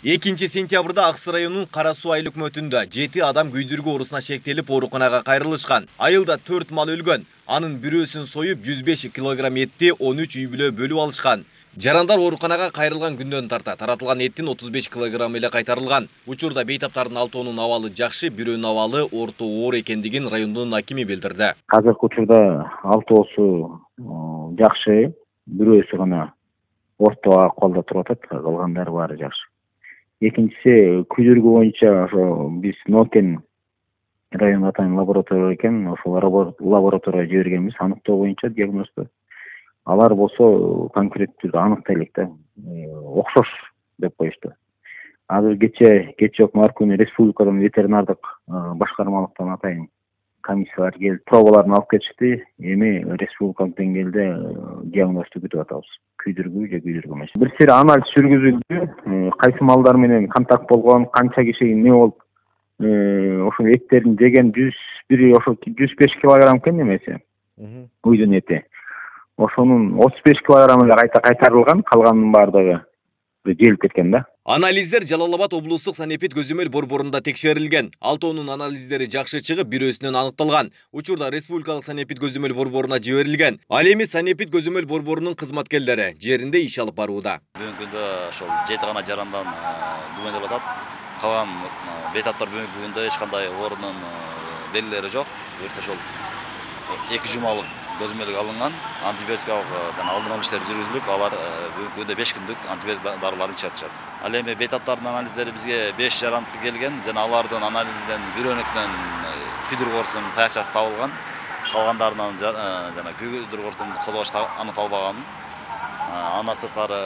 2-сентябрда Аксы районунун Кара Суу айыл өкмөтүндө 7 адам күйдүргү оорусуна шектелип ооруканага кайрылышкан. Айылда 4 мал өлгөн. Анын бирөөсүн союп 105 килограмм этти 13 үй бүлө бөлүп алышкан. Жарандар ооруканага кайрылган күндөн тарта таратылган эттин 35 килограмм эле кайтарылган. Учурда бейтаптардын 6-нын абалы жакшы, бирөөнүн абалы орто оор экендигин райондун акими билдирди. Азыркы учурда 6-оосу жакшы, бирөөсү гана орто акыбалда туруп атат, калгандары баары жакшы. Экинчиси күйдүргү боюнча ошо биз Нокен район атайын лаборатория экен, ошол лабораторияга жибергенбиз аныктоо боюнча диагноздо. Алар болсо конкреттүү аныктай элек да, окшош деп коюшту. Азыр кечээ маркүнү республикадан ветеринардык башкармалыктан атайын комиссиялар келип пробаларын алып кетишти. Эми республикалык деңгээлде диагнозду күтүп атабыз. Күйдүргү же күйдүргү эмес. Бир сыйра анализ жүргүзүлдү. Кайсы малдар менен контакт болгон, канча киши эмне болуп, ошо эттерин жеген 105 килограмм экен немеси. Күйдүн эти. Ошонун 35 килограмм эле кайтарылган, калганынын баардыгы желип кеткен да. Анализдер Жалал-Абад облустук санэпид көзөмөл борборунда текшерилген. 6-нын анализдери жакшы чыгып, бирөөсүнөн аныкталган. Учурда республикалык санэпид көзөмөл борборуна жиберилген. Ал эми санэпид көзөмөл борборунун кызматкерлери жеринде иш алып барууда. Бүгүнкү күндө ошол 7 гана жарандан күмөндөп атат. Калган бейтаптар бүгүнкү күндө эч кандай оорунун белгилери жок. Ошол 2 жумалык көзөмөлгө алынган, антибиотикалык жана алдын алуу иштери жүргүзүлүп, алар бүгүнкү күндө 5 күндүк антибиотик дарыларын ичип атышат. Ал эми бейтаптардын анализдери бизге 5 жарандыкы келген, жана алардын анализинен бирөөнүкүнөн күйдүргү оорусунун таякчасы табылган, калгандарынан жана күйдүргү оорусунун козгош аныкталбаган. Андан сырткары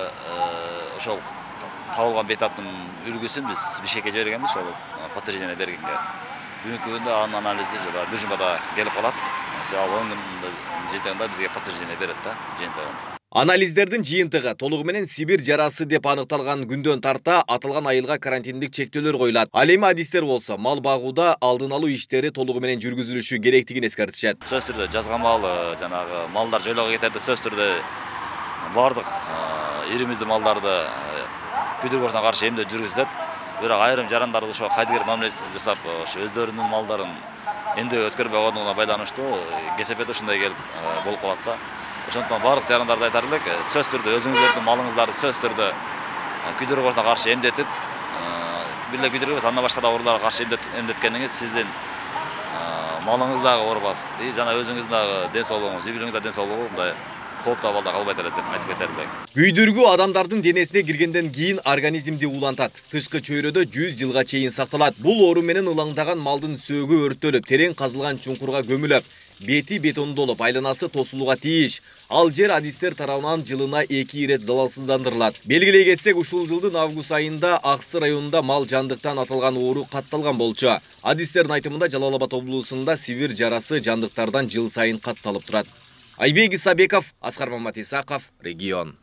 ошол табылган бейтаптын үлгүсүн биз Бишкекке жибергенбиз, ошол подтверждение бергенге. Бүгүнкү күндө анын анализи бир жумада келип калат. Ал 10 күндө жетегинде бизге подтверждение берет да, жыйынтыгын. Анализдердин жыйынтыгы толугу менен Сибир жарасы деп аныкталган күндөн тарта аталган айылга карантиндик чектөөлөр коюлат. Ал эми адистер болсо мал багууда алдын алуу иштери толугу менен жүргүзүлүшү керектигин эскертишет. Сөз түрдө жазган мал, жанагы малдар жойлого кетерде сөз түрдө бардык иримиздүү малдарды күйдүргү оорусуна каршы эмдөө жүргүзүлөт. Бирок айрым жарандарды ошо кайдыгер мамилеси жасап, ошо өздөрүнүн малдарын эмдөө өткөрбөй койгондугуна байланыштуу кесепет ушундай келип болуп калат да. Ошондуктан барлык жарандарды айтар элек, сөз түрдө өзүңүздөрдүн малыңыздарды сөз түрдө күйдүргү оорусуна каршы эмдетип, бир күйдүргү эмес, андан башка да ооруларга каршы эмдеткениңиз сиздин малыңыз дагы оорубасын, жана өзүңүздүн дагы ден соолугуңуз, үй бүлөңүздүн ден соолугу мындай кооптуу абалда калбайт эле деп айтып кетер элек. Күйдүргү адамдардын денесине киргенден кийин организмди улантат. Тышкы чөйрөдө 100 жылга чейин сакталат. Бул оору менен ылаңдаган малдын сөөгү өрттөлүп, терең казылган чуңкурга көмүлөп, бети бетондолуп, айланасы тосулууга тийиш. Ал жер адистер тарабынан жылына 2 ирет залалсыздандырылат. Белгилей кетсек, ушул жылдын август айында Аксы районунда мал жандыктан аталган оору катталган болчу. Адистердин айтымында Жалал-Абад облусунда Сибир жарасы жандыктардан жыл сайын катталып турат. Айбек Исабеков, Аскар Мамат Исаков, Регион.